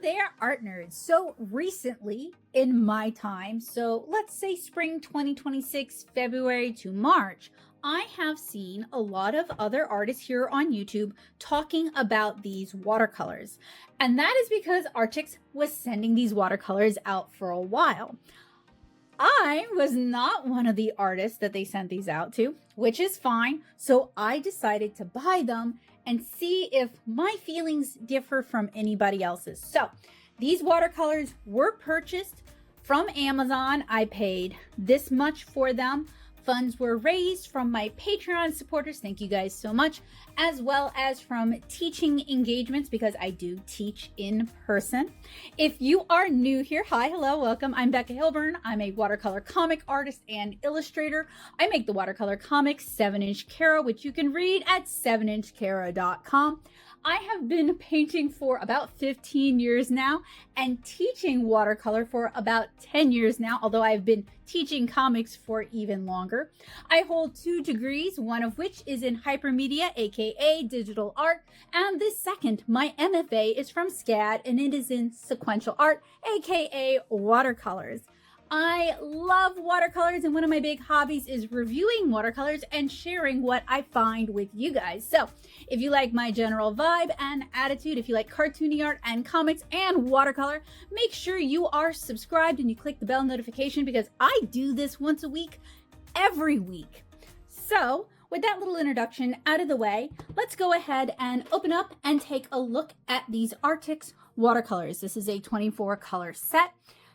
there, art nerds. So recently in my time, so let's say spring 2026, February to March, I have seen a lot of other artists here on YouTube talking about these watercolors. And that is because Arrtx was sending these watercolors out for a while. I was not one of the artists that they sent these out to, which is fine. So I decided to buy them and see if my feelings differ from anybody else's. So these watercolors were purchased from Amazon. I paid this much for them. Funds were raised from my Patreon supporters. Thank you guys so much. As well as from teaching engagements, because I do teach in person. If you are new here, hi, hello, welcome. I'm Becca Hillburn. I'm a watercolor comic artist and illustrator. I make the watercolor comics 7-inch Caro, which you can read at 7inchcaro.com. I have been painting for about 15 years now and teaching watercolor for about 10 years now, although I've been teaching comics for even longer. I hold 2 degrees, one of which is in hypermedia, aka digital art, and the second, my MFA, is from SCAD and it is in sequential art, aka watercolors. I love watercolors, and one of my big hobbies is reviewing watercolors and sharing what I find with you guys. So if you like my general vibe and attitude, if you like cartoony art and comics and watercolor, make sure you are subscribed and you click the bell notification, because I do this once a week, every week. So with that little introduction out of the way, let's go ahead and open up and take a look at these Arrtx watercolors. This is a 24 color set.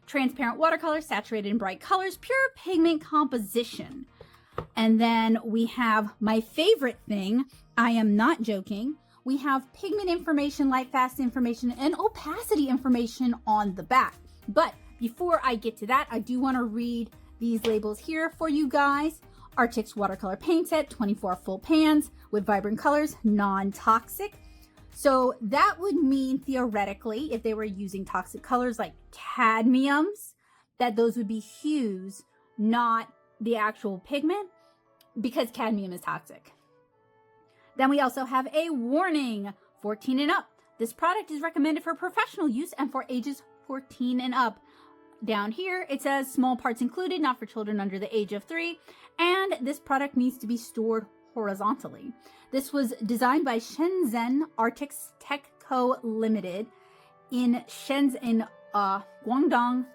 Transparent watercolor, saturated in bright colors, pure pigment composition. And then we have my favorite thing, I am not joking, we have pigment information, light fast information, and opacity information on the back. But before I get to that, I do want to read these labels here for you guys. Arrtx watercolor paint set, 24 full pans with vibrant colors, non-toxic. So that would mean, theoretically, if they were using toxic colors like cadmiums, that those would be hues, not the actual pigment, because cadmium is toxic. Then we also have a warning, 14 and up. This product is recommended for professional use and for ages 14 and up. Down here, it says small parts included, not for children under the age of 3. And this product needs to be stored horizontally. This was designed by Shenzhen Arrtx Tech Co. Limited in Shenzhen, Guangdong,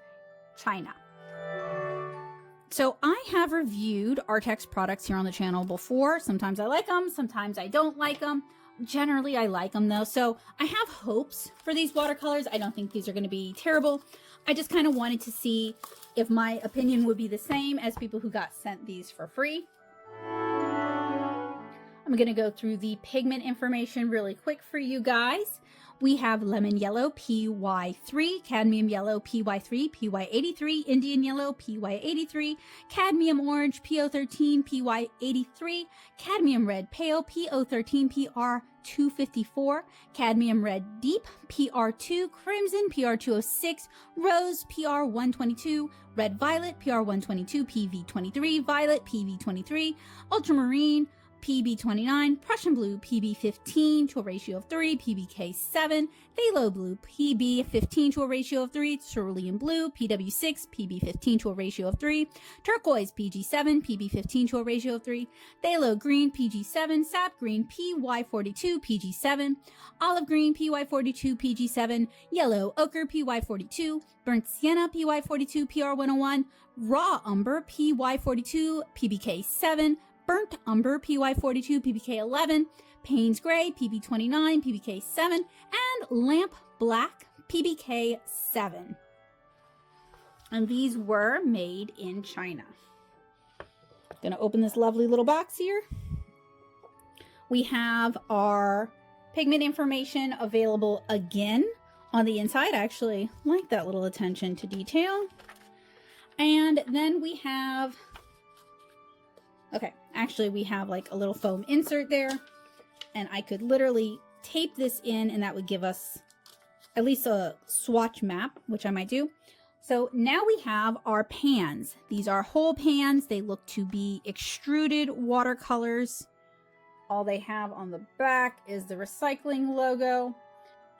China. So I have reviewed Arrtx products here on the channel before. Sometimes I like them, sometimes I don't like them. Generally, I like them though. So I have hopes for these watercolors. I don't think these are going to be terrible. I just kind of wanted to see if my opinion would be the same as people who got sent these for free. I'm going to go through the pigment information really quick for you guys. We have lemon yellow, PY3, cadmium yellow, PY3, PY83, Indian yellow, PY83, cadmium orange, PO13, PY83, cadmium red pale, PO13, PR254, cadmium red deep, PR2, crimson, PR206, rose, PR122, red violet, PR122, PV23, violet, PV23, ultramarine, PB29, Prussian blue, PB15 to a ratio of 3, PBK7, phthalo blue, PB15 to a ratio of 3, cerulean blue, PW6, PB15 to a ratio of 3, turquoise, PG7, PB15 to a ratio of 3, phthalo green, PG7, sap green, PY42, PG7, olive green, PY42, PG7, yellow ochre, PY42, burnt sienna, PY42, PR101, raw umber, PY42, PBK7, burnt umber, PY42, PBK11, Payne's gray, PB29, PBK7, and lamp black, PBK7. And these were made in China. Gonna open this lovely little box here. We have our pigment information available again on the inside. I actually like that little attention to detail. And then we have, okay, actually we have like a little foam insert there, and I could literally tape this in and that would give us at least a swatch map, which I might do. So now we have our pans. These are whole pans. They look to be extruded watercolors. All they have on the back is the recycling logo.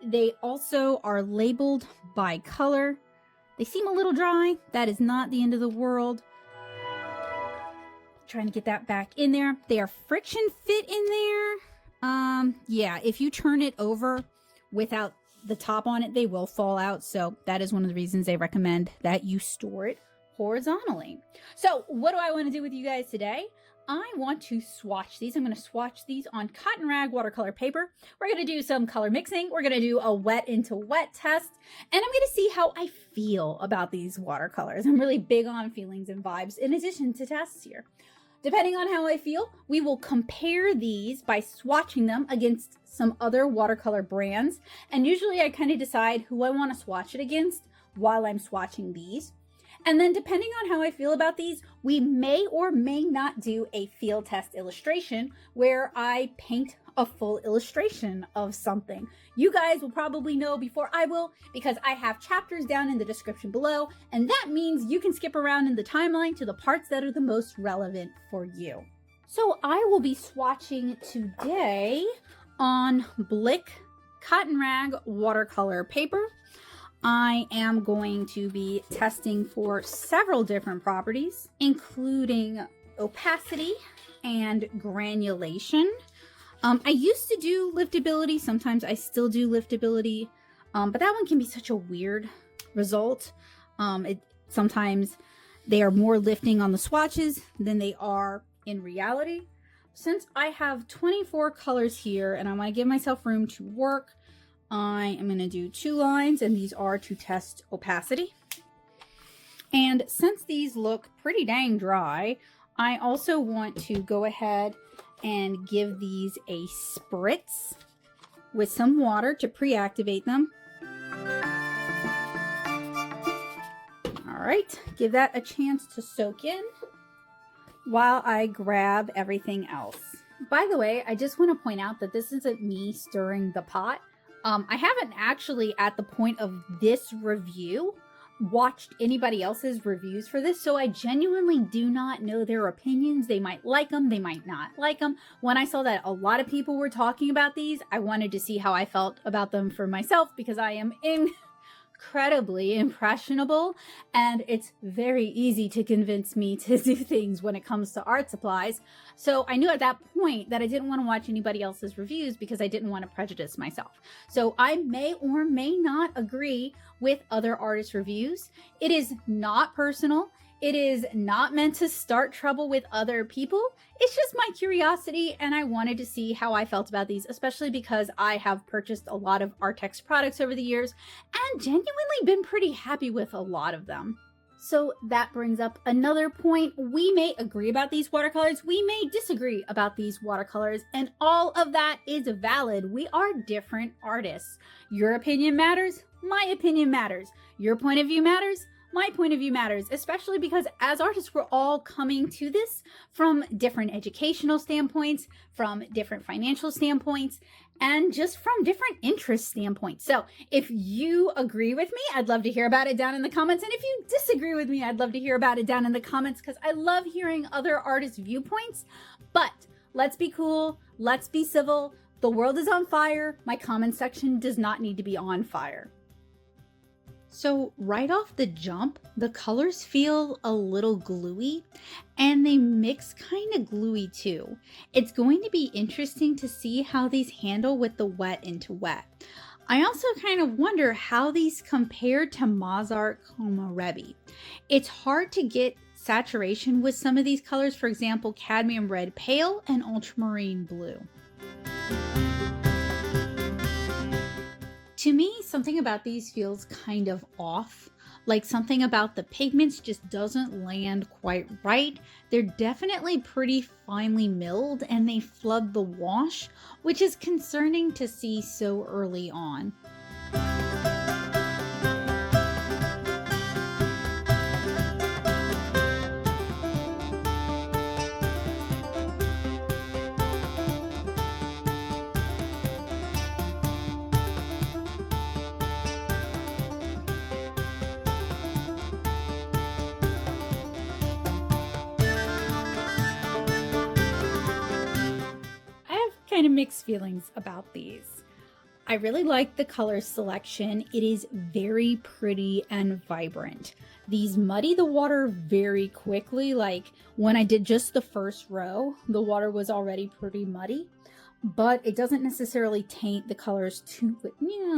They also are labeled by color. They seem a little dry. That is not the end of the world. Trying to get that back in there. They are friction fit in there. Yeah, if you turn it over without the top on it, they will fall out. So that is one of the reasons they recommend that you store it horizontally. So what do I want to do with you guys today? I want to swatch these. I'm going to swatch these on Cottonrag watercolor paper. We're going to do some color mixing. We're going to do a wet into wet test. And I'm going to see how I feel about these watercolors. I'm really big on feelings and vibes in addition to tests here. Depending on how I feel, we will compare these by swatching them against some other watercolor brands. And usually I kind of decide who I want to swatch it against while I'm swatching these. And then depending on how I feel about these, we may or may not do a field test illustration where I paint a full illustration of something. You guys will probably know before I will because I have chapters down in the description below, and that means you can skip around in the timeline to the parts that are the most relevant for you. So I will be swatching today on Blick Cottonrag watercolor paper. I am going to be testing for several different properties, including opacity and granulation. I used to do liftability. Sometimes I still do liftability, but that one can be such a weird result. Sometimes they are more lifting on the swatches than they are in reality. Since I have 24 colors here and I want to give myself room to work, I am going to do 2 lines, and these are to test opacity. And since these look pretty dang dry, I also want to go ahead and give these a spritz with some water to pre-activate them. All right, give that a chance to soak in while I grab everything else. By the way, I just want to point out that this isn't me stirring the pot. I haven't actually, at the point of this review, watched anybody else's reviews for this, so I genuinely do not know their opinions. They might like them, they might not like them. When I saw that a lot of people were talking about these, I wanted to see how I felt about them for myself because I am incredibly impressionable, and it's very easy to convince me to do things when it comes to art supplies. So I knew at that point that I didn't want to watch anybody else's reviews because I didn't want to prejudice myself. So I may or may not agree with other artists' reviews. It is not personal. It is not meant to start trouble with other people. It's just my curiosity, and I wanted to see how I felt about these, especially because I have purchased a lot of Arrtx products over the years and genuinely been pretty happy with a lot of them. So that brings up another point. We may agree about these watercolors, we may disagree about these watercolors, and all of that is valid. We are different artists. Your opinion matters, my opinion matters. Your point of view matters, my point of view matters, especially because as artists, we're all coming to this from different educational standpoints, from different financial standpoints, and just from different interest standpoints. So if you agree with me, I'd love to hear about it down in the comments. And if you disagree with me, I'd love to hear about it down in the comments because I love hearing other artists' viewpoints. But let's be cool. Let's be civil. The world is on fire. My comment section does not need to be on fire. So right off the jump, the colors feel a little gluey and they mix kind of gluey too. It's going to be interesting to see how these handle with the wet into wet. I also kind of wonder how these compare to MozArt Komorebi. It's hard to get saturation with some of these colors, for example, cadmium red pale and ultramarine blue. To me, something about these feels kind of off, like something about the pigments just doesn't land quite right. They're definitely pretty finely milled and they flood the wash, which is concerning to see so early on. Kind of mixed feelings about these. I really like the color selection. It is very pretty and vibrant. These muddy the water very quickly. Like when I did just the first row, the water was already pretty muddy, but it doesn't necessarily taint the colors too,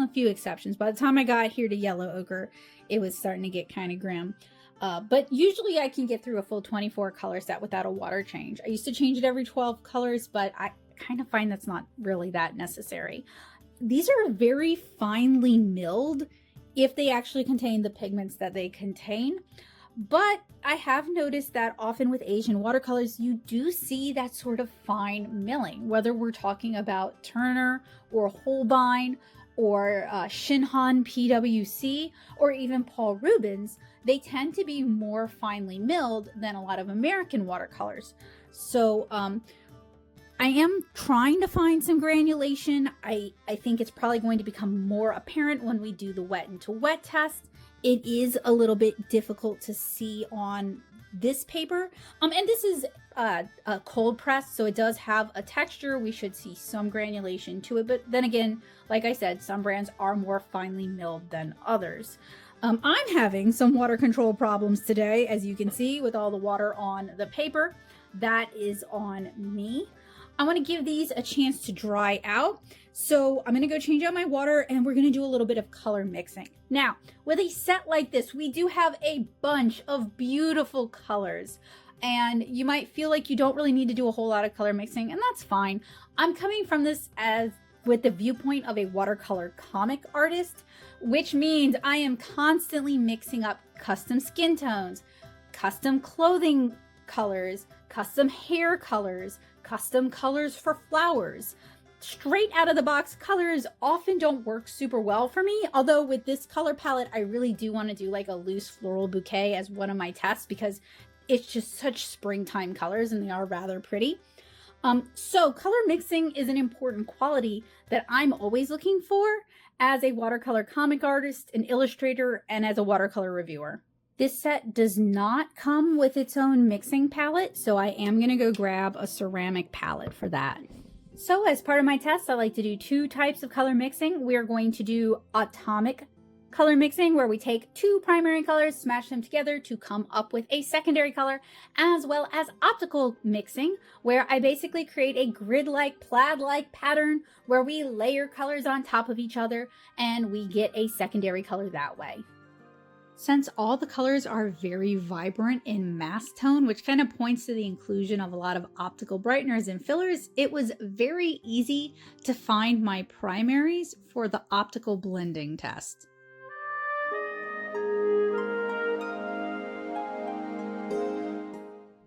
a few exceptions. By the time I got here to yellow ochre, it was starting to get kind of grim. But usually I can get through a full 24 color set without a water change. I used to change it every 12 colors, but I kind of find that's not really that necessary. These are very finely milled if they actually contain the pigments that they contain. But I have noticed that often with Asian watercolors, you do see that sort of fine milling, whether we're talking about Turner or Holbein or Shinhan PWC or even Paul Rubens. They tend to be more finely milled than a lot of American watercolors. So I am trying to find some granulation. I think it's probably going to become more apparent when we do the wet into wet test. It is a little bit difficult to see on this paper. And this is a cold press, so it does have a texture. We should see some granulation to it. But then again, like I said, some brands are more finely milled than others. I'm having some water control problems today, as you can see, with all the water on the paper. That is on me. I want to give these a chance to dry out. So I'm going to go change out my water and we're going to do a little bit of color mixing. Now, with a set like this, we do have a bunch of beautiful colors and you might feel like you don't really need to do a whole lot of color mixing, and that's fine. I'm coming from this with the viewpoint of a watercolor comic artist, which means I am constantly mixing up custom skin tones, custom clothing colors, custom hair colors, custom colors for flowers. Straight out of the box colors often don't work super well for me, although with this color palette I really do want to do like a loose floral bouquet as one of my tests because it's just such springtime colors and they are rather pretty. So color mixing is an important quality that I'm always looking for as a watercolor comic artist, an illustrator, and as a watercolor reviewer. This set does not come with its own mixing palette, so I am going to go grab a ceramic palette for that. So as part of my test, I like to do two types of color mixing. We are going to do atomic color mixing, where we take two primary colors, smash them together to come up with a secondary color, as well as optical mixing, where I basically create a grid-like, plaid-like pattern where we layer colors on top of each other and we get a secondary color that way. Since all the colors are very vibrant in mass tone, which kind of points to the inclusion of a lot of optical brighteners and fillers, it was very easy to find my primaries for the optical blending test.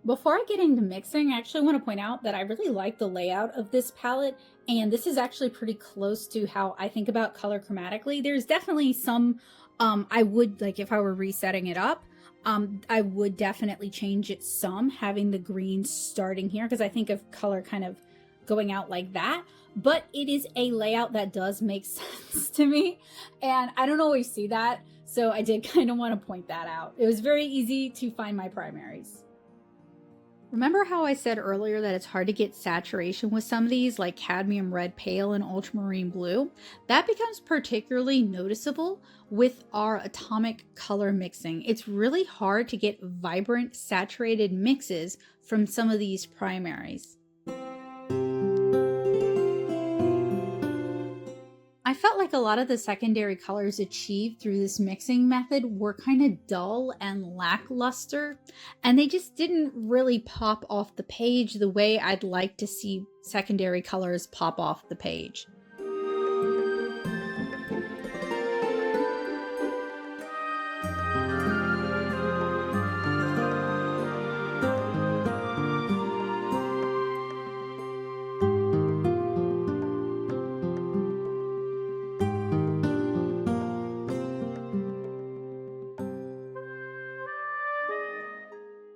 Before I get into mixing, I actually want to point out that I really like the layout of this palette, and this is actually pretty close to how I think about color chromatically. There's definitely some I would, like if I were resetting it up, I would definitely change it some, having the greens starting here, because I think of color kind of going out like that. But it is a layout that does make sense to me, and I don't always see that, so I did kind of want to point that out. It was very easy to find my primaries. Remember how I said earlier that it's hard to get saturation with some of these, like cadmium red pale and ultramarine blue? That becomes particularly noticeable with our atomic color mixing. It's really hard to get vibrant, saturated mixes from some of these primaries. I felt like a lot of the secondary colors achieved through this mixing method were kind of dull and lackluster, and they just didn't really pop off the page the way I'd like to see secondary colors pop off the page.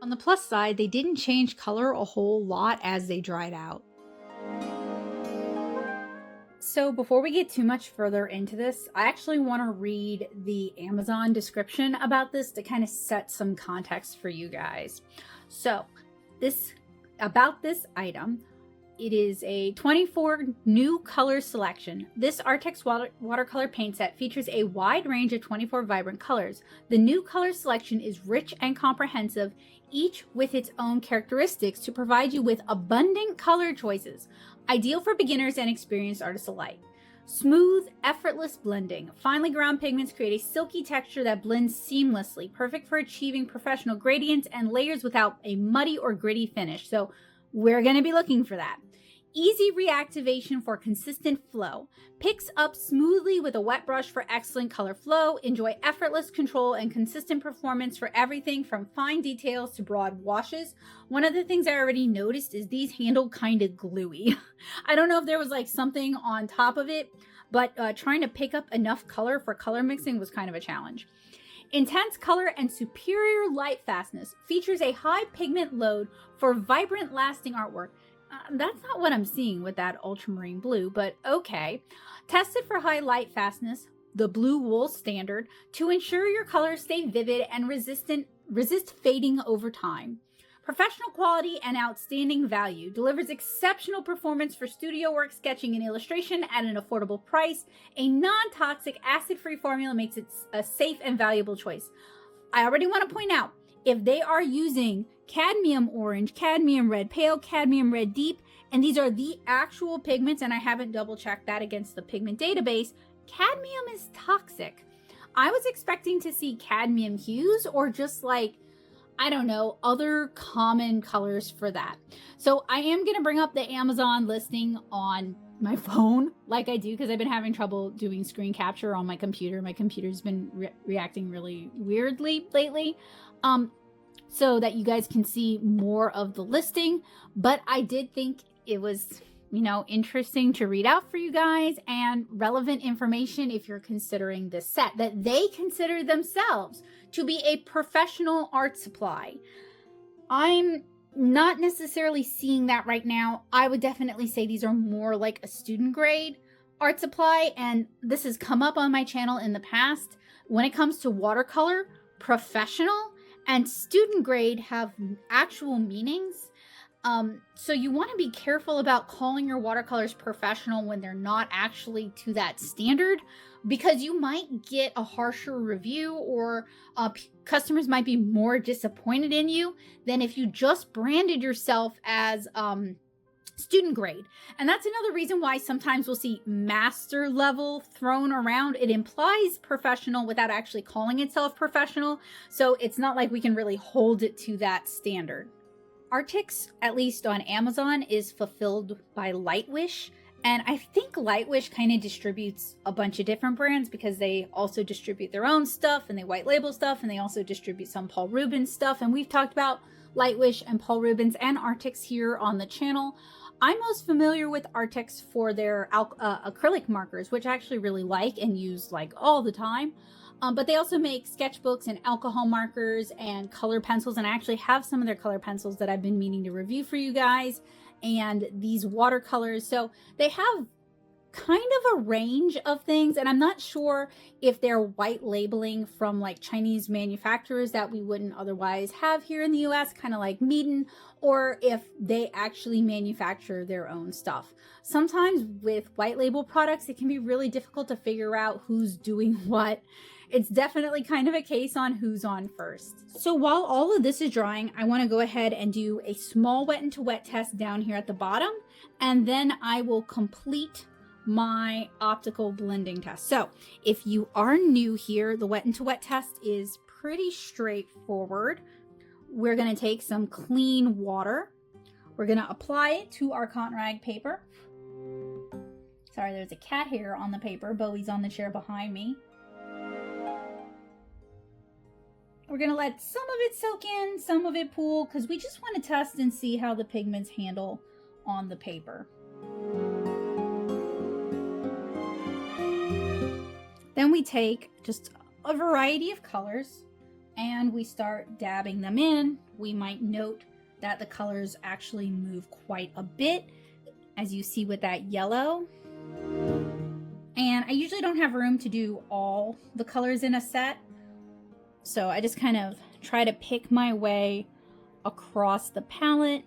On the plus side, they didn't change color a whole lot as they dried out. So before we get too much further into this, I actually want to read the Amazon description about this to kind of set some context for you guys. So about this item, It is a 24 new color selection. This Arrtx watercolor paint set features a wide range of 24 vibrant colors. The new color selection is rich and comprehensive, each with its own characteristics to provide you with abundant color choices, ideal for beginners and experienced artists alike. Smooth, effortless blending. Finely ground pigments create a silky texture that blends seamlessly, perfect for achieving professional gradients and layers without a muddy or gritty finish. So we're going to be looking for that. Easy reactivation for consistent flow. Picks up smoothly with a wet brush for excellent color flow. Enjoy effortless control and consistent performance for everything from fine details to broad washes. One of the things I already noticed is these handle kind of gluey. I don't know if there was like something on top of it, but trying to pick up enough color for color mixing was kind of a challenge. Intense color and superior light fastness. Features a high pigment load for vibrant, lasting artwork. That's not what I'm seeing with that ultramarine blue, but okay. Tested for high light fastness, the blue wool standard, to ensure your colors stay vivid and resist fading over time. Professional quality and outstanding value. Delivers exceptional performance for studio work, sketching, and illustration at an affordable price. A non-toxic, acid-free formula makes it a safe and valuable choice. I already want to point out, if they are using cadmium orange, cadmium red pale, cadmium red deep, and these are the actual pigments, and I haven't double checked that against the pigment database, cadmium is toxic. I was expecting to see cadmium hues or just like, I don't know, other common colors for that. So I am going to bring up the Amazon listing on my phone like I do, because I've been having trouble doing screen capture on my computer. My computer's been reacting really weirdly lately. So that you guys can see more of the listing, but I did think it was, you know, interesting to read out for you guys and relevant information if you're considering this set, that they consider themselves to be a professional art supply. I'm not necessarily seeing that right now. I would definitely say these are more like a student grade art supply, and this has come up on my channel in the past. When it comes to watercolor, professional and student grade have actual meanings. So you want to be careful about calling your watercolors professional when they're not actually to that standard, because you might get a harsher review, or customers might be more disappointed in you than if you just branded yourself as student grade. And that's another reason why sometimes we'll see master level thrown around. It implies professional without actually calling itself professional. So it's not like we can really hold it to that standard. Arrtx, at least on Amazon, is fulfilled by Lightwish. And I think Lightwish kind of distributes a bunch of different brands, because they also distribute their own stuff and they white label stuff, and they also distribute some Paul Rubens stuff. And we've talked about Lightwish and Paul Rubens and Arrtx here on the channel. I'm most familiar with Arrtx for their acrylic markers, which I actually really like and use like all the time. But they also make sketchbooks and alcohol markers and color pencils. And I actually have some of their color pencils that I've been meaning to review for you guys, and these watercolors. So they have kind of a range of things, and I'm not sure if they're white labeling from like Chinese manufacturers that we wouldn't otherwise have here in the US, kind of like Meiden, or if they actually manufacture their own stuff. Sometimes with white label products, it can be really difficult to figure out who's doing what. It's definitely kind of a case on who's on first. So while all of this is drying, I want to go ahead and do a small wet into wet test down here at the bottom, and then I will complete my optical blending test. So if you are new here, the wet into wet test is pretty straightforward. We're going to take some clean water. We're going to apply it to our Cottonrag paper. Sorry, there's a cat hair on the paper. Bowie's on the chair behind me. We're going to let some of it soak in, some of it pool, because we just want to test and see how the pigments handle on the paper. Then we take just a variety of colors and we start dabbing them in. We might note that the colors actually move quite a bit, as you see with that yellow. And I usually don't have room to do all the colors in a set, so I just kind of try to pick my way across the palette.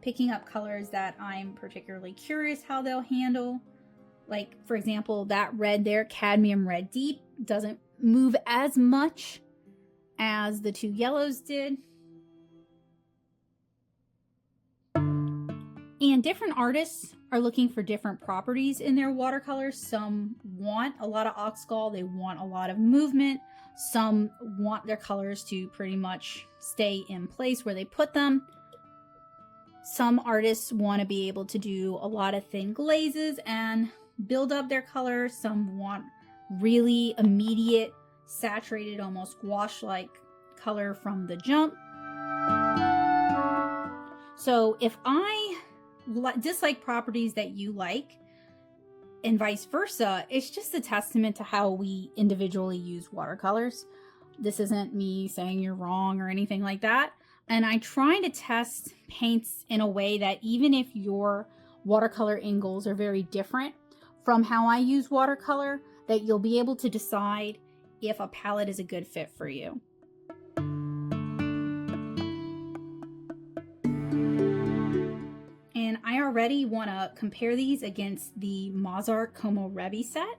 picking up colors that I'm particularly curious how they'll handle. Like, for example, that red there, Cadmium Red Deep, doesn't move as much as the two yellows did. And different artists are looking for different properties in their watercolors. Some want a lot of oxgall, they want a lot of movement. Some want their colors to pretty much stay in place where they put them. Some artists want to be able to do a lot of thin glazes and build up their color. Some want really immediate, saturated, almost gouache-like color from the jump. So if I dislike properties that you like and vice versa, it's just a testament to how we individually use watercolors. This isn't me saying you're wrong or anything like that. And I try to test paints in a way that even if your watercolor end goals are very different from how I use watercolor, that you'll be able to decide if a palette is a good fit for you. And I already want to compare these against the MozArt Komorebi set.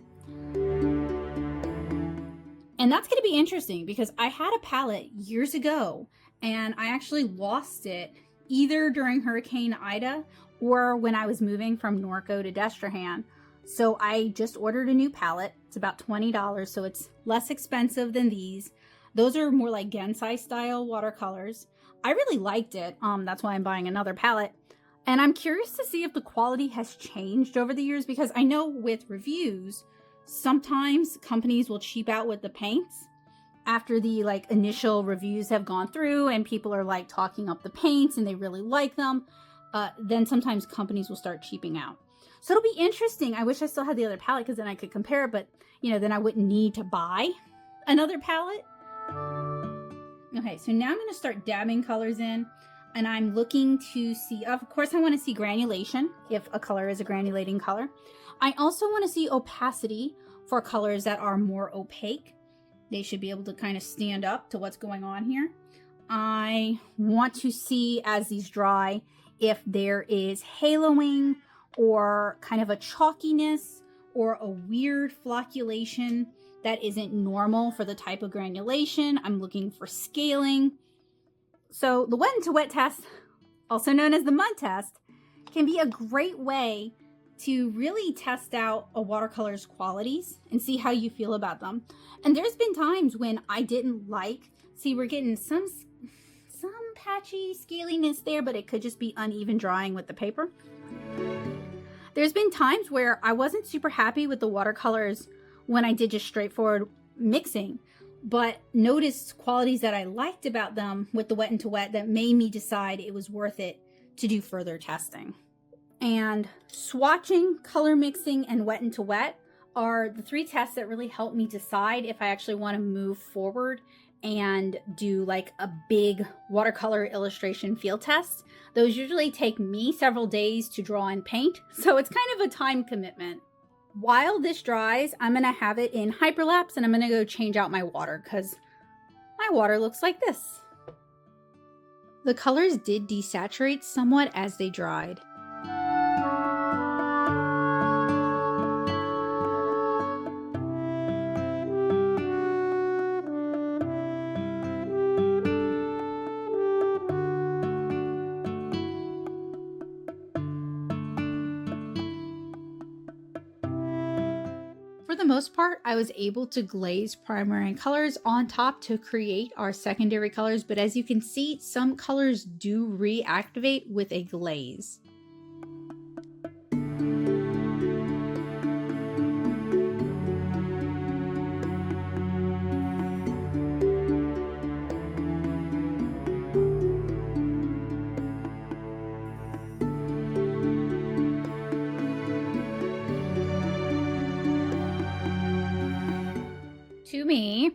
And that's going to be interesting because I had a palette years ago and I actually lost it either during Hurricane Ida or when I was moving from Norco to Destrehan. So I just ordered a new palette. It's about $20, so it's less expensive than these. Those are more like Gensai style watercolors. I really liked it. That's why I'm buying another palette. And I'm curious to see if the quality has changed over the years, because I know with reviews, sometimes companies will cheap out with the paints after the initial reviews have gone through and people are talking up the paints and they really like them. Then sometimes companies will start cheaping out. So it'll be interesting. I wish I still had the other palette because then I could compare it, but then I wouldn't need to buy another palette. Okay, so now I'm going to start dabbing colors in. And I'm looking to see, of course, I want to see granulation, if a color is a granulating color. I also want to see opacity for colors that are more opaque. They should be able to kind of stand up to what's going on here. I want to see, as these dry, if there is haloing or kind of a chalkiness or a weird flocculation that isn't normal for the type of granulation. I'm looking for scaling. So the wet to wet test, also known as the mud test, can be a great way to really test out a watercolor's qualities and see how you feel about them. And there's been times when I didn't see, we're getting some patchy scaliness there, but it could just be uneven drying with the paper. There's been times where I wasn't super happy with the watercolors when I did just straightforward mixing, but noticed qualities that I liked about them with the wet and to wet that made me decide it was worth it to do further testing. And swatching, color mixing, and wet and to wet are the three tests that really help me decide if I actually want to move forward and do a big watercolor illustration field test. Those usually take me several days to draw and paint, so it's kind of a time commitment. While this dries, I'm going to have it in hyperlapse and I'm going to go change out my water because my water looks like this. The colors did desaturate somewhat as they dried. For the most part, I was able to glaze primary and colors on top to create our secondary colors, but as you can see, some colors do reactivate with a glaze. To me,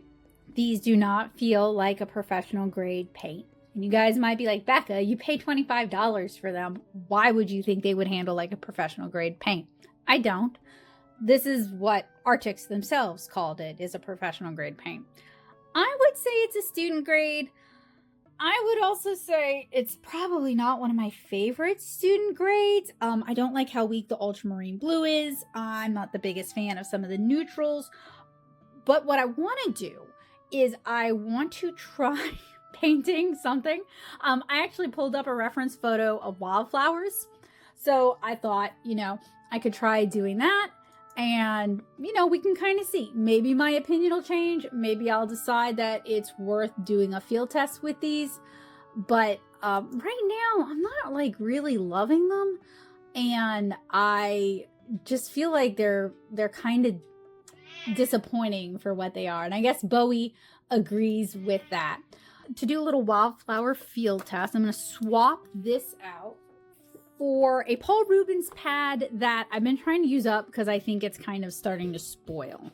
these do not feel like a professional grade paint. And you guys might be like, Becca, you pay $25 for them. Why would you think they would handle like a professional grade paint? I don't. This is what Arrtx themselves called it, is a professional grade paint. I would say it's a student grade. I would also say it's probably not one of my favorite student grades. I don't like how weak the ultramarine blue is. I'm not the biggest fan of some of the neutrals. But what I want to do is I want to try painting something. I actually pulled up a reference photo of wildflowers. So I thought, I could try doing that. And, we can kind of see. Maybe my opinion will change. Maybe I'll decide that it's worth doing a field test with these. But right now, I'm not like really loving them. And I just feel like they're kind of disappointing for what they are. And I guess Bowie agrees with that. To do a little wildflower field test, I'm going to swap this out for a Paul Rubens pad that I've been trying to use up because I think it's kind of starting to spoil.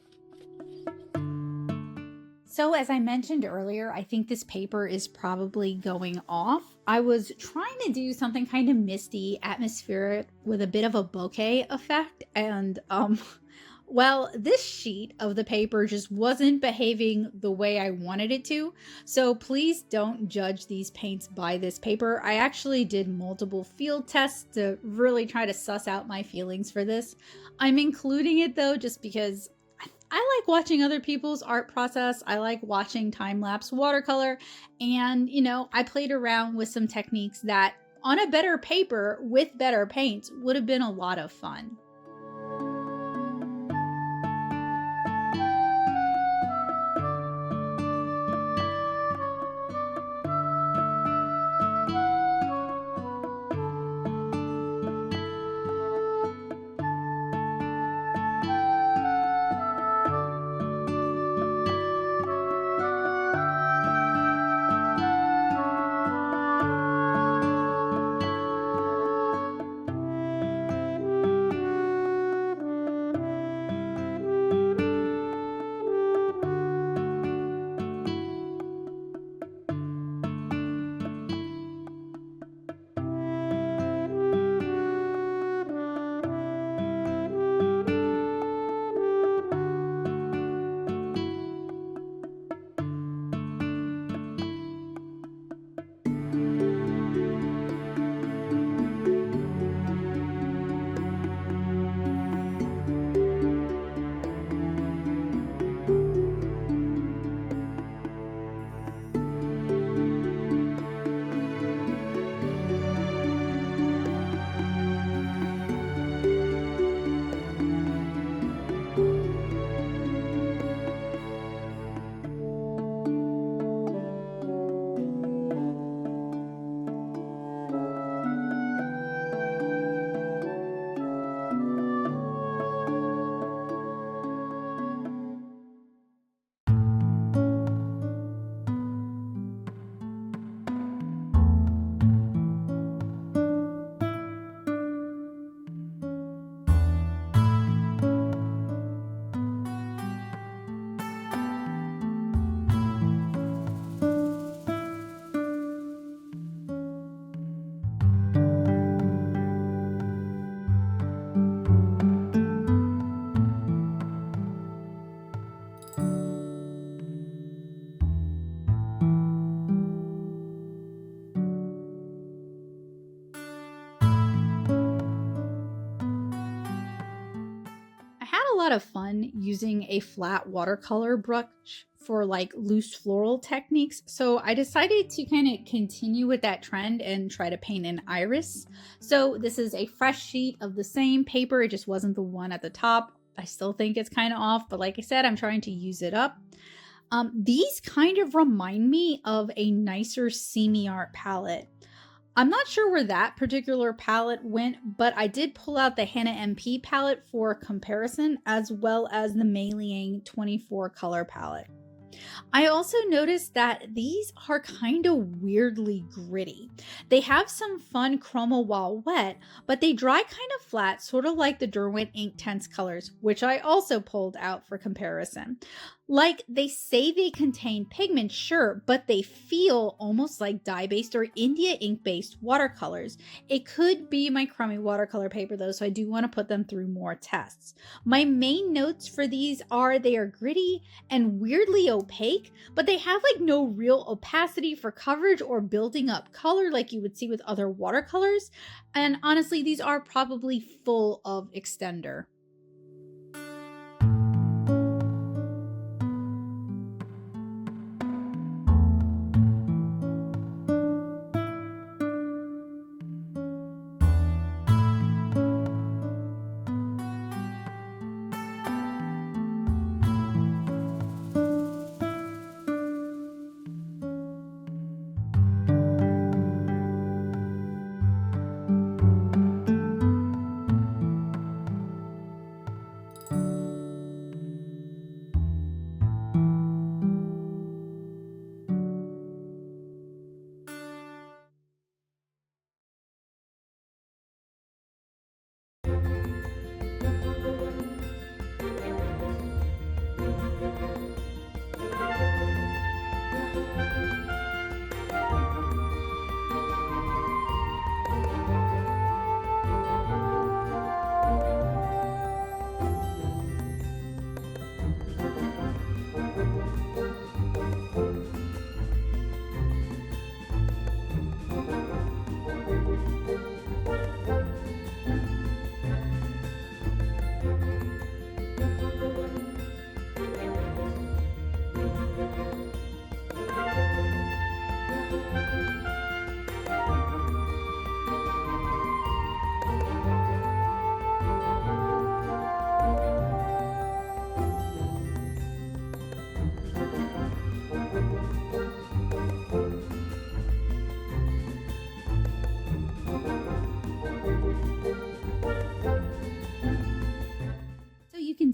So as I mentioned earlier, I think this paper is probably going off. I was trying to do something kind of misty, atmospheric with a bit of a bokeh effect. And well, this sheet of the paper just wasn't behaving the way I wanted it to. So please don't judge these paints by this paper. I actually did multiple field tests to really try to suss out my feelings for this. I'm including it though, just because I like watching other people's art process. I like watching time-lapse watercolor. And, I played around with some techniques that on a better paper with better paints would have been a lot of fun. A lot of fun using a flat watercolor brush for like loose floral techniques. So I decided to kind of continue with that trend and try to paint an iris. So this is a fresh sheet of the same paper. It just wasn't the one at the top. I still think it's kind of off, but like I said, I'm trying to use it up. These kind of remind me of a nicer semi-art palette. I'm not sure where that particular palette went, but I did pull out the Hannah MP palette for comparison, as well as the Meiliang 24 color palette. I also noticed that these are kind of weirdly gritty. They have some fun chroma while wet, but they dry kind of flat, sort of like the Derwent Inktense colors, which I also pulled out for comparison. Like, they say they contain pigments, sure, but they feel almost like dye-based or India ink-based watercolors. It could be my crummy watercolor paper though, so I do want to put them through more tests. My main notes for these are they are gritty and weirdly opaque. opaque, but they have like no real opacity for coverage or building up color like you would see with other watercolors. And honestly, these are probably full of extender.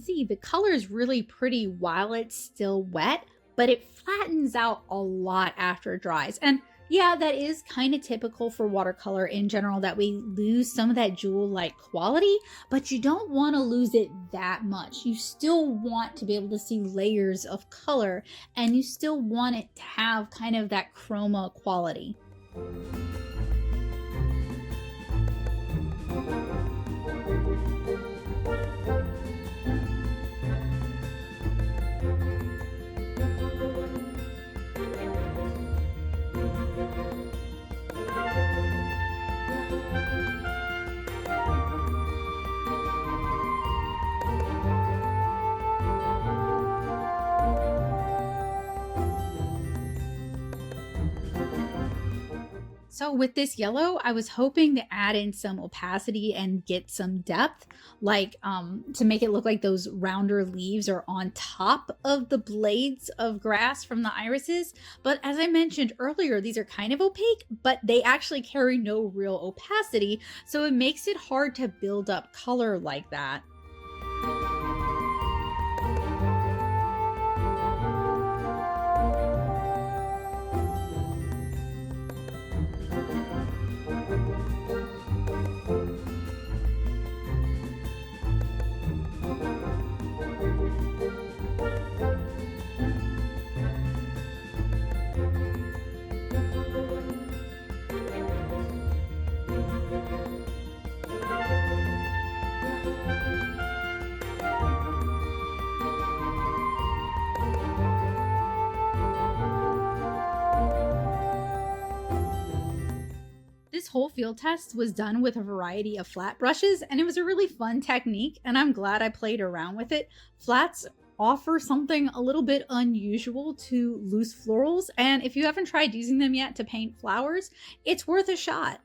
See, the color is really pretty while it's still wet, but it flattens out a lot after it dries. And yeah, that is kind of typical for watercolor in general, that we lose some of that jewel-like quality, but you don't want to lose it that much. You still want to be able to see layers of color, and you still want it to have kind of that chroma quality. So with this yellow, I was hoping to add in some opacity and get some depth, like to make it look like those rounder leaves are on top of the blades of grass from the irises. But as I mentioned earlier, these are kind of opaque, but they actually carry no real opacity. So it makes it hard to build up color like that. This whole field test was done with a variety of flat brushes, and it was a really fun technique, and I'm glad I played around with it. Flats offer something a little bit unusual to loose florals, and if you haven't tried using them yet to paint flowers, it's worth a shot.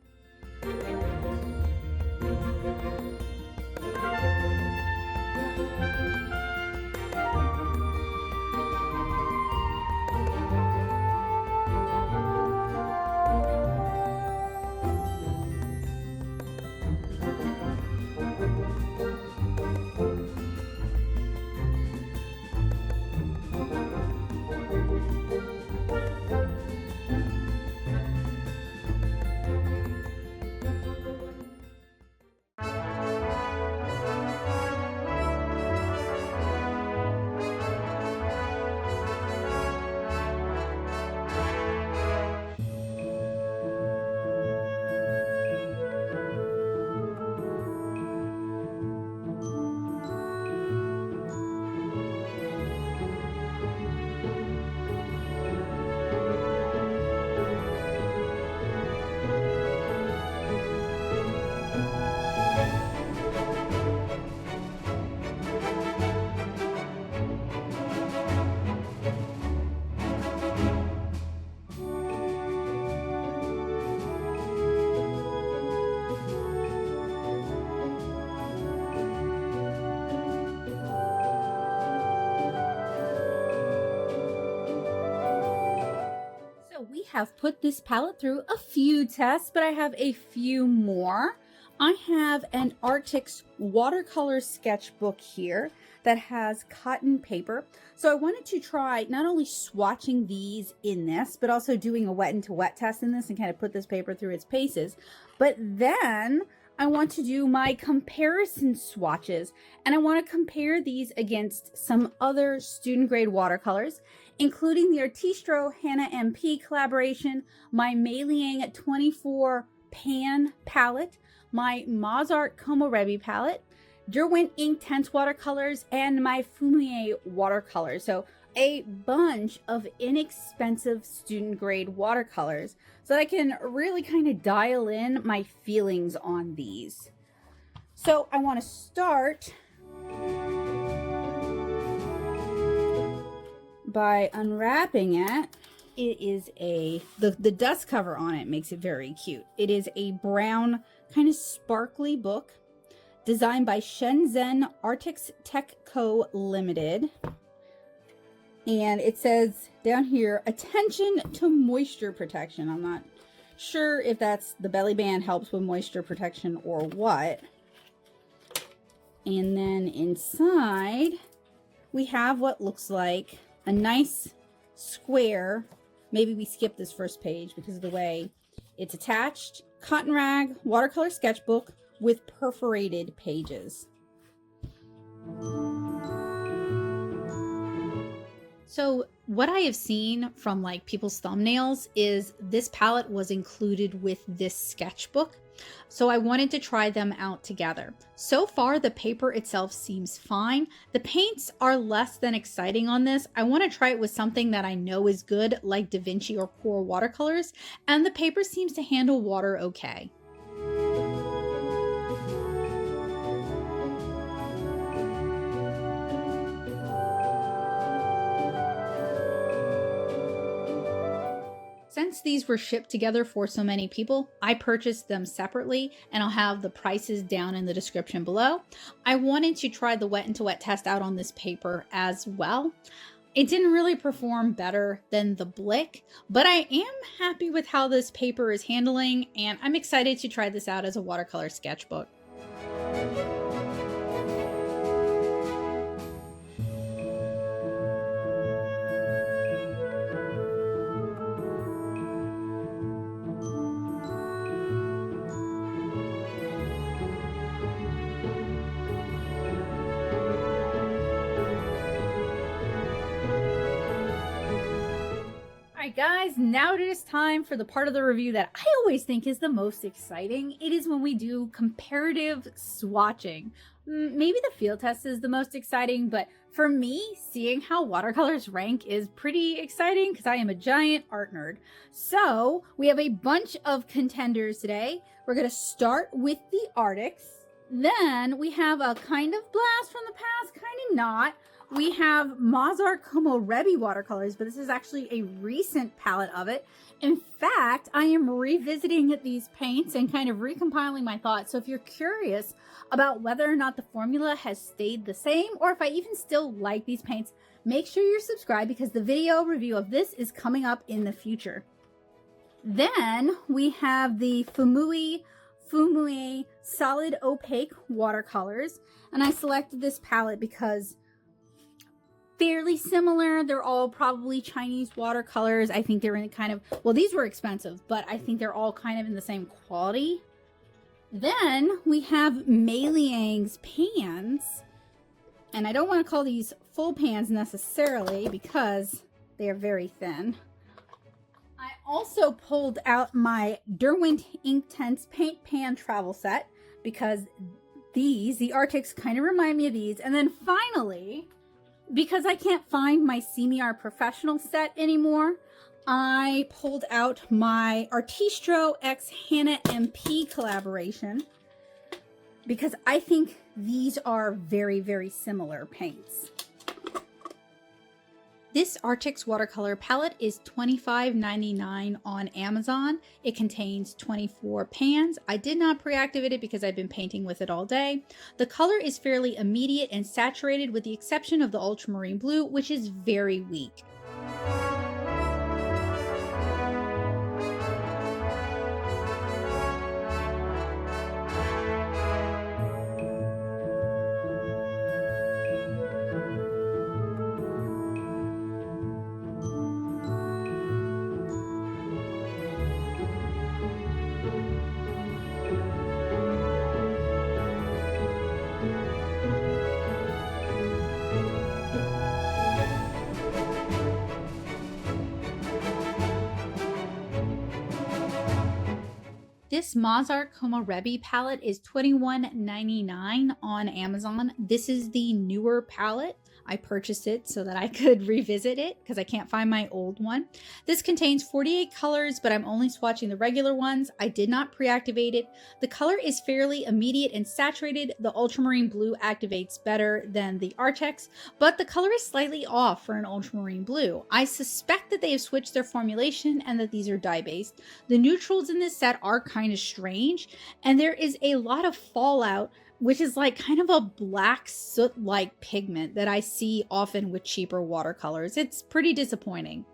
have put this palette through a few tests, but I have a few more. I have an Arrtx Watercolor sketchbook here that has cotton paper. So I wanted to try not only swatching these in this, but also doing a wet into wet test in this and kind of put this paper through its paces. But then I want to do my comparison swatches, and I want to compare these against some other student grade watercolors, including the Artistro Hannah MP collaboration, my Meiliang 24 pan palette, my MozArt Komorebi palette, Derwent Inktense watercolors, and my Fuumuui Watercolors. So a bunch of inexpensive student grade watercolors so that I can really kind of dial in my feelings on these. So I want to start by unwrapping it. It is the dust cover on it makes it very cute. It is a brown kind of sparkly book designed by Shenzhen Artix Tech Co. Limited. And it says down here, attention to moisture protection. I'm not sure if that's the belly band helps with moisture protection or what. And then inside, we have what looks like a nice square. Maybe we skip this first page because of the way it's attached. Cottonrag watercolor sketchbook with perforated pages. So what I have seen from like people's thumbnails is this palette was included with this sketchbook. So I wanted to try them out together. So far, the paper itself seems fine. The paints are less than exciting on this. I want to try it with something that I know is good, like Da Vinci or Core watercolors, and the paper seems to handle water okay. Since these were shipped together for so many people, I purchased them separately, and I'll have the prices down in the description below. I wanted to try the wet into wet test out on this paper as well. It didn't really perform better than the Blick, but I am happy with how this paper is handling, and I'm excited to try this out as a watercolor sketchbook. Alright guys, now it is time for the part of the review that I always think is the most exciting. It is when we do comparative swatching. Maybe the field test is the most exciting, but for me, seeing how watercolors rank is pretty exciting because I am a giant art nerd. So we have a bunch of contenders today. We're going to start with the Arrtx. Then we have a kind of blast from the past, kind of not. We have MozArt Komorebi watercolors, but this is actually a recent palette of it. In fact, I am revisiting these paints and kind of recompiling my thoughts. So if you're curious about whether or not the formula has stayed the same, or if I even still like these paints, make sure you're subscribed because the video review of this is coming up in the future. Then we have the Fuumuui solid opaque watercolors, and I selected this palette because fairly similar. They're all probably Chinese watercolors. I think they're in kind of, well, these were expensive, but I think they're all kind of in the same quality. Then we have Meiliang's pans, and I don't want to call these full pans necessarily because they are very thin. I also pulled out my Derwent Inktense paint pan travel set because the Arrtx kind of remind me of these. And then finally, because I can't find my similiar professional set anymore, I pulled out my Artistro x Hannah MP collaboration because I think these are very, very similar paints. This Arrtx watercolor palette is $25.99 on Amazon. It contains 24 pans. I did not pre-activate it because I've been painting with it all day. The color is fairly immediate and saturated with the exception of the ultramarine blue, which is very weak. This MozArt Komorebi palette is $21.99 on Amazon. This is the newer palette. I purchased it so that I could revisit it because I can't find my old one. This contains 48 colors, but I'm only swatching the regular ones. I did not pre-activate it. The color is fairly immediate and saturated. The ultramarine blue activates better than the Arrtx, but the color is slightly off for an ultramarine blue. I suspect that they have switched their formulation and that these are dye-based. The neutrals in this set are kind of strange, and there is a lot of fallout, which is like kind of a black soot-like pigment that I see often with cheaper watercolors. It's pretty disappointing.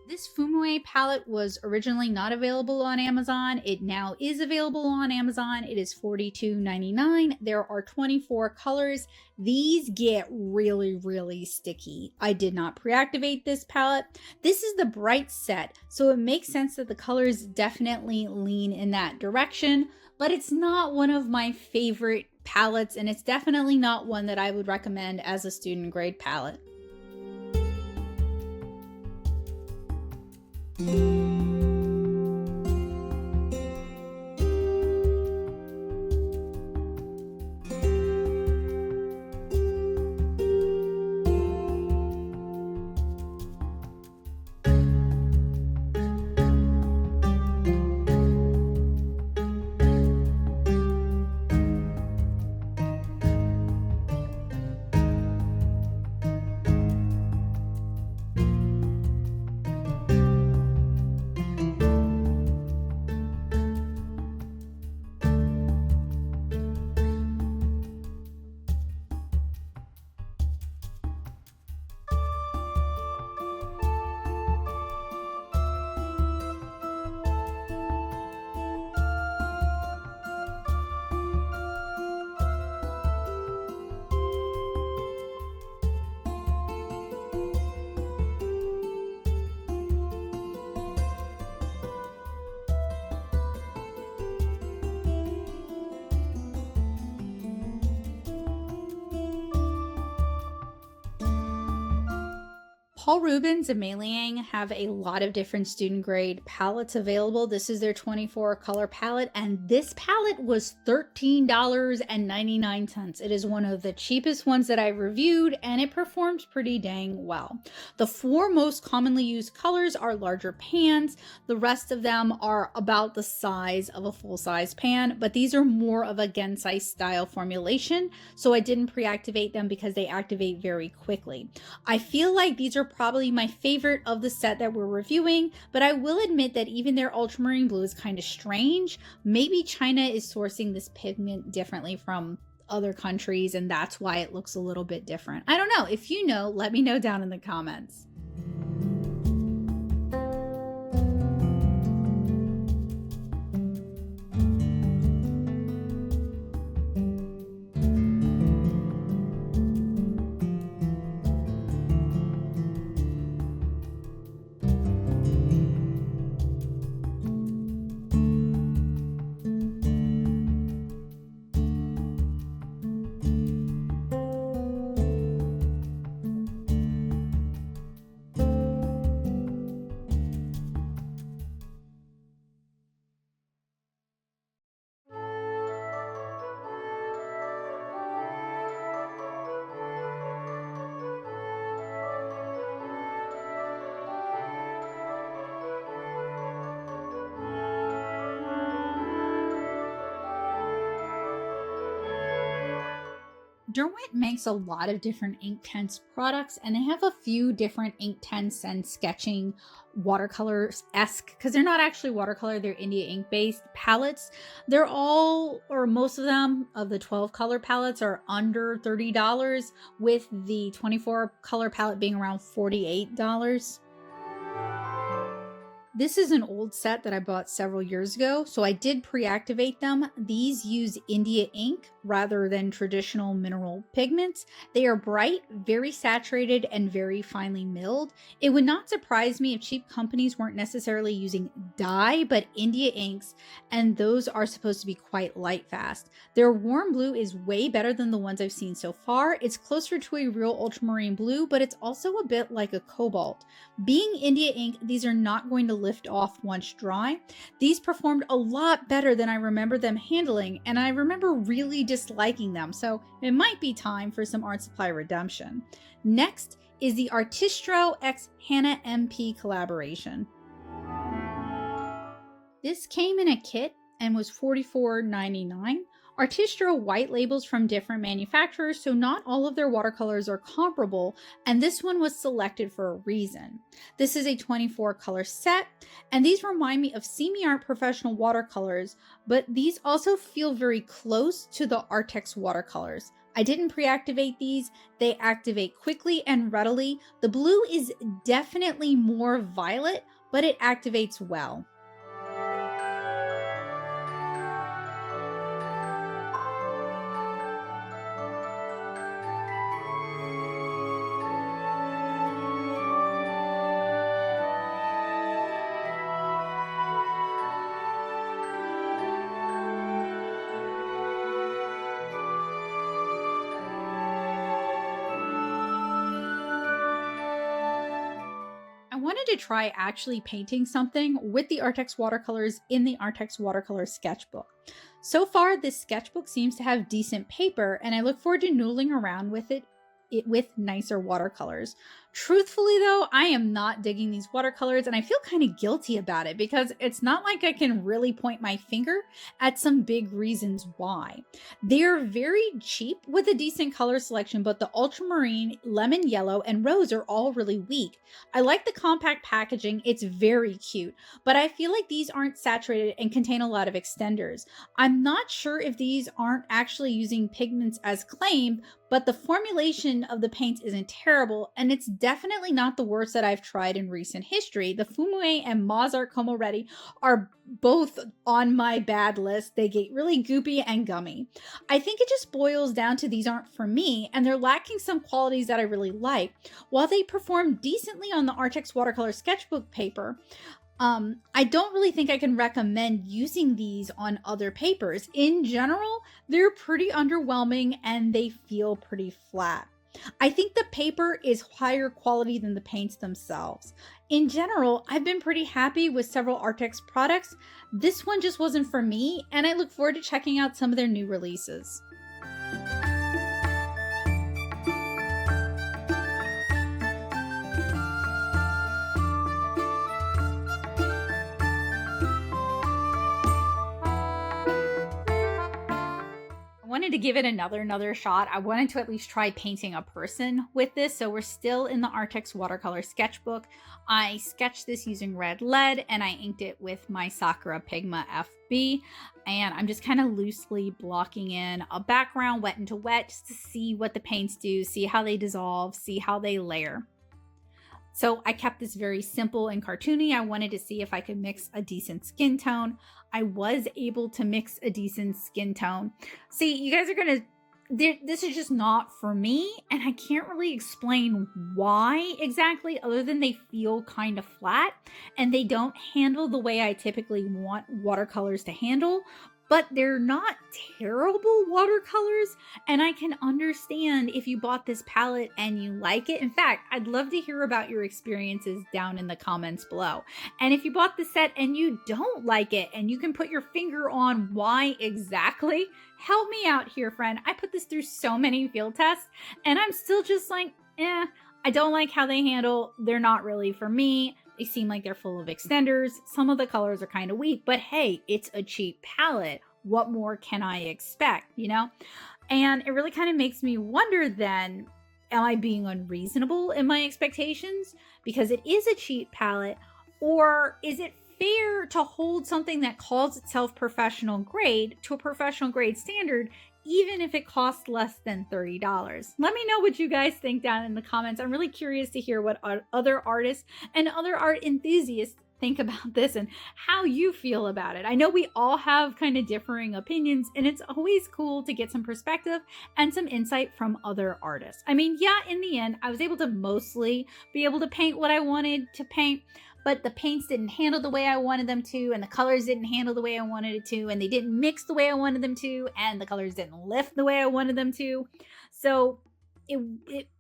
This Fuumuui palette was originally not available on Amazon. It now is available on Amazon. It is $42.99. There are 24 colors. These get really, really sticky. I did not pre-activate this palette. This is the bright set, so it makes sense that the colors definitely lean in that direction, but it's not one of my favorite palettes, and it's definitely not one that I would recommend as a student grade palette. Paul Rubens and Meiliang have a lot of different student grade palettes available. This is their 24 color palette, and this palette was $13.99. It is one of the cheapest ones that I reviewed, and it performs pretty dang well. The four most commonly used colors are larger pans. The rest of them are about the size of a full-size pan, but these are more of a Gensai style formulation, so I didn't pre-activate them because they activate very quickly. I feel like these are probably my favorite of the set that we're reviewing, but I will admit that even their ultramarine blue is kind of strange. Maybe China is sourcing this pigment differently from other countries, and that's why it looks a little bit different. I don't know. If you know, let me know down in the comments. Derwent makes a lot of different Inktense products, and they have a few different Inktense and sketching watercolors-esque, because they're not actually watercolor, they're India ink based palettes. They're all, or most of them, of the 12 color palettes are under $30, with the 24 color palette being around $48. This is an old set that I bought several years ago, so I did pre-activate them. These use India ink rather than traditional mineral pigments. They are bright, very saturated, and very finely milled. It would not surprise me if cheap companies weren't necessarily using dye, but India inks, and those are supposed to be quite light fast. Their warm blue is way better than the ones I've seen so far. It's closer to a real ultramarine blue, but it's also a bit like a cobalt. Being India ink, these are not going to lift off once dry. These performed a lot better than I remember them handling, and I remember really disliking them, so it might be time for some art supply redemption. Next is the Artistro x Hannah MP collaboration. This came in a kit and was $44.99. Artistro white labels from different manufacturers, so not all of their watercolors are comparable, and this one was selected for a reason. This is a 24 color set, and these remind me of semi-art professional watercolors, but these also feel very close to the Arrtx Watercolors. I didn't pre-activate these. They activate quickly and readily. The blue is definitely more violet, but it activates well. I wanted to try actually painting something with the Arrtx watercolors in the Arrtx Watercolor sketchbook. So far, this sketchbook seems to have decent paper, and I look forward to noodling around with it with nicer watercolors. Truthfully though, I am not digging these watercolors, and I feel kind of guilty about it because it's not like I can really point my finger at some big reasons why. They're very cheap with a decent color selection, but the ultramarine, lemon yellow, and rose are all really weak. I like the compact packaging, it's very cute, but I feel like these aren't saturated and contain a lot of extenders. I'm not sure if these aren't actually using pigments as claimed, but the formulation of the paints isn't terrible, and it's definitely not the worst that I've tried in recent history. The Fuumuui and MozArt Komorebi are both on my bad list. They get really goopy and gummy. I think it just boils down to these aren't for me, and they're lacking some qualities that I really like. While they perform decently on the Arrtx Watercolor sketchbook paper, I don't really think I can recommend using these on other papers. In general, they're pretty underwhelming and they feel pretty flat. I think the paper is higher quality than the paints themselves. In general, I've been pretty happy with several Arrtx products. This one just wasn't for me, and I look forward to checking out some of their new releases. Wanted to give it another shot. I wanted to at least try painting a person with this. So we're still in the Arrtx Watercolor sketchbook. I sketched this using red lead and I inked it with my Sakura Pigma FB. And I'm just kind of loosely blocking in a background wet into wet just to see what the paints do, see how they dissolve, see how they layer. So I kept this very simple and cartoony. I wanted to see if I could mix a decent skin tone. I was able to mix a decent skin tone. See, you guys are gonna, this is just not for me, and I can't really explain why exactly, other than they feel kind of flat and they don't handle the way I typically want watercolors to handle. But they're not terrible watercolors, and I can understand if you bought this palette and you like it. In fact, I'd love to hear about your experiences down in the comments below. And if you bought the set and you don't like it and you can put your finger on why exactly, help me out here, friend. I put this through so many field tests and I'm still just like, I don't like how they handle. They're not really for me. They seem like they're full of extenders. Some of the colors are kind of weak, but hey, it's a cheap palette. What more can I expect, you know? And it really kind of makes me wonder then, am I being unreasonable in my expectations because it is a cheap palette, or is it fair to hold something that calls itself professional grade to a professional grade standard, even if it costs less than $30? Let me know what you guys think down in the comments. I'm really curious to hear what other artists and other art enthusiasts think about this and how you feel about it. I know we all have kind of differing opinions, and it's always cool to get some perspective and some insight from other artists. I mean, yeah, in the end, I was able to mostly be able to paint what I wanted to paint, but the paints didn't handle the way I wanted them to, and the colors didn't handle the way I wanted it to, and they didn't mix the way I wanted them to, and the colors didn't lift the way I wanted them to. So it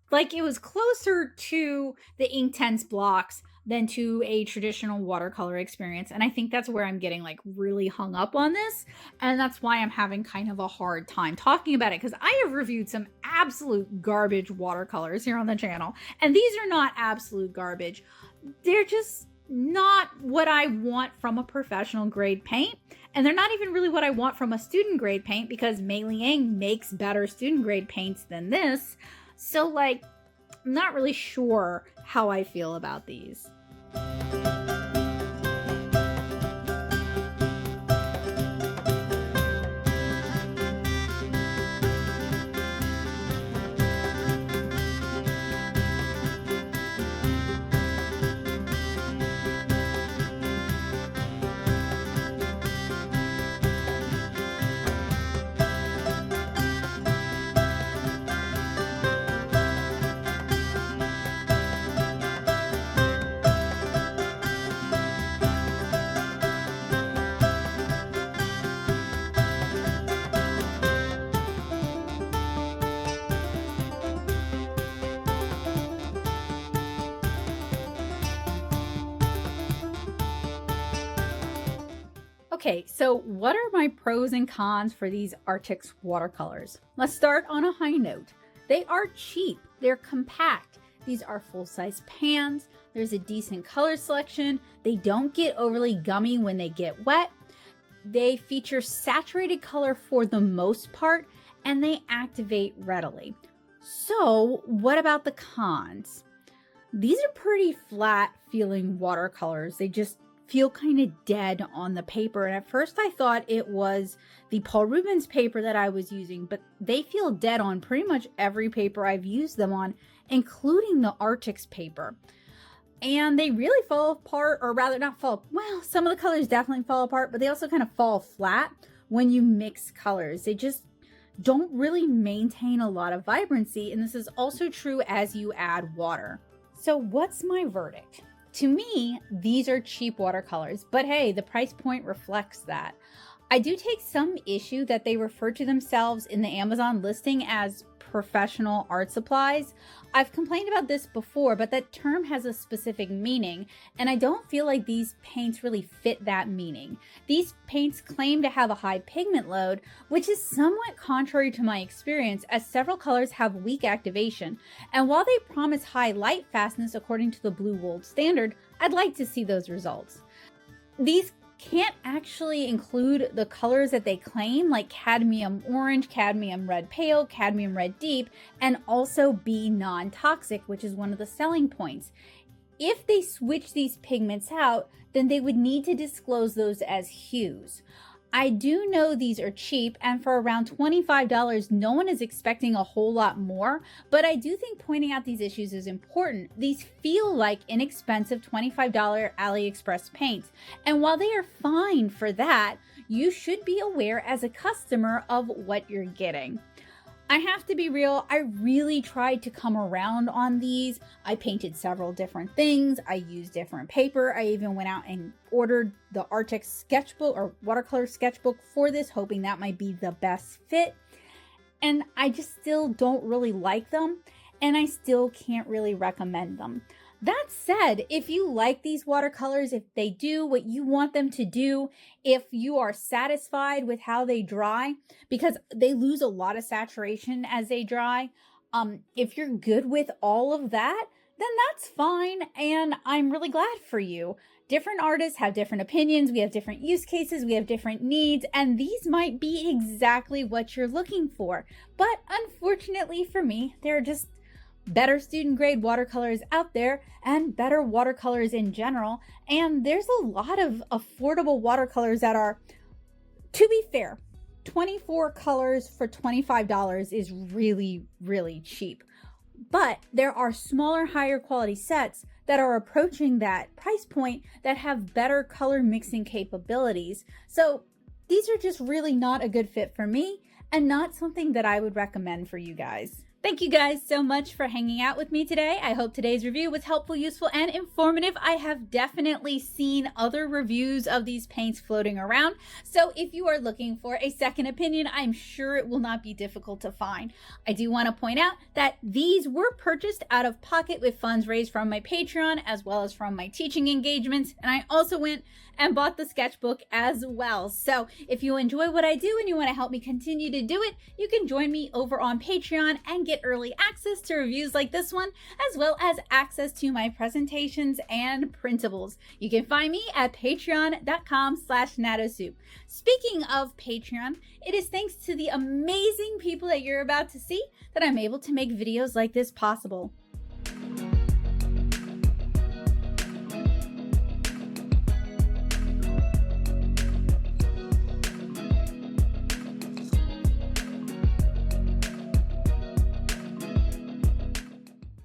was closer to the Inktense blocks than to a traditional watercolor experience. And I think that's where I'm getting like really hung up on this. And that's why I'm having kind of a hard time talking about it, because I have reviewed some absolute garbage watercolors here on the channel. And these are not absolute garbage. They're just not what I want from a professional grade paint. And they're not even really what I want from a student grade paint, because Meiliang makes better student grade paints than this. So like, I'm not really sure how I feel about these. Okay, so what are my pros and cons for these Arrtx watercolors? Let's start on a high note. They are cheap, they're compact. These are full-size pans, there's a decent color selection, they don't get overly gummy when they get wet, they feature saturated color for the most part, and they activate readily. So what about the cons? These are pretty flat feeling watercolors. They just feel kind of dead on the paper. And at first I thought it was the Paul Rubens paper that I was using, but they feel dead on pretty much every paper I've used them on, including the Arrtx paper. And they really fall apart, or rather not fall, well, some of the colors definitely fall apart, but they also kind of fall flat when you mix colors. They just don't really maintain a lot of vibrancy. And this is also true as you add water. So what's my verdict? To me, these are cheap watercolors, but hey, the price point reflects that. I do take some issue that they refer to themselves in the Amazon listing as professional art supplies. I've complained about this before, but that term has a specific meaning, and I don't feel like these paints really fit that meaning. These paints claim to have a high pigment load, which is somewhat contrary to my experience, as several colors have weak activation, and while they promise high light fastness according to the Blue Wold standard, I'd like to see those results. These can't actually include the colors that they claim, like cadmium orange, cadmium red pale, cadmium red deep, and also be non-toxic, which is one of the selling points. If they switch these pigments out, then they would need to disclose those as hues. I do know these are cheap, and for around $25, no one is expecting a whole lot more, but I do think pointing out these issues is important. These feel like inexpensive $25 AliExpress paints, and while they are fine for that, you should be aware as a customer of what you're getting. I have to be real, I really tried to come around on these. I painted several different things, I used different paper, I even went out and ordered the Arrtx sketchbook or watercolor sketchbook for this, hoping that might be the best fit. And I just still don't really like them, and I still can't really recommend them. That said, if you like these watercolors, if they do what you want them to do, if you are satisfied with how they dry, because they lose a lot of saturation as they dry, if you're good with all of that, then that's fine, and I'm really glad for you. Different artists have different opinions, we have different use cases, we have different needs, and these might be exactly what you're looking for. But unfortunately for me, there are just better student grade watercolors out there and better watercolors in general, and there's a lot of affordable watercolors that are, to be fair, 24 colors for $25 is really, really cheap. But there are smaller, higher quality sets that are approaching that price point that have better color mixing capabilities. So these are just really not a good fit for me and not something that I would recommend for you guys. Thank you guys so much for hanging out with me today. I hope today's review was helpful, useful, and informative. I have definitely seen other reviews of these paints floating around, so if you are looking for a second opinion, I'm sure it will not be difficult to find. I do want to point out that these were purchased out of pocket with funds raised from my Patreon as well as from my teaching engagements, and I also went and bought the sketchbook as well. So if you enjoy what I do and you want to help me continue to do it, you can join me over on Patreon and get early access to reviews like this one, as well as access to my presentations and printables. You can find me at patreon.com/natosoup. Speaking of Patreon, it is thanks to the amazing people that you're about to see that I'm able to make videos like this possible.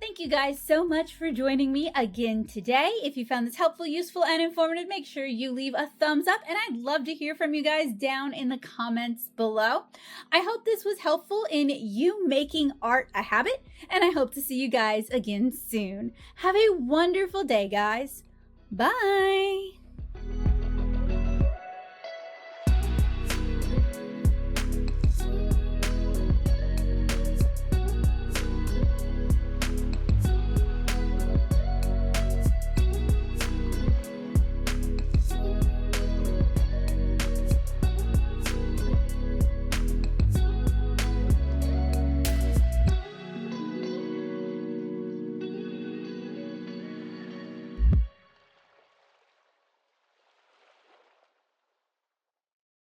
Thank you guys so much for joining me again today. If you found this helpful, useful, and informative, make sure you leave a thumbs up, and I'd love to hear from you guys down in the comments below. I hope this was helpful in you making art a habit, and I hope to see you guys again soon. Have a wonderful day, guys. Bye.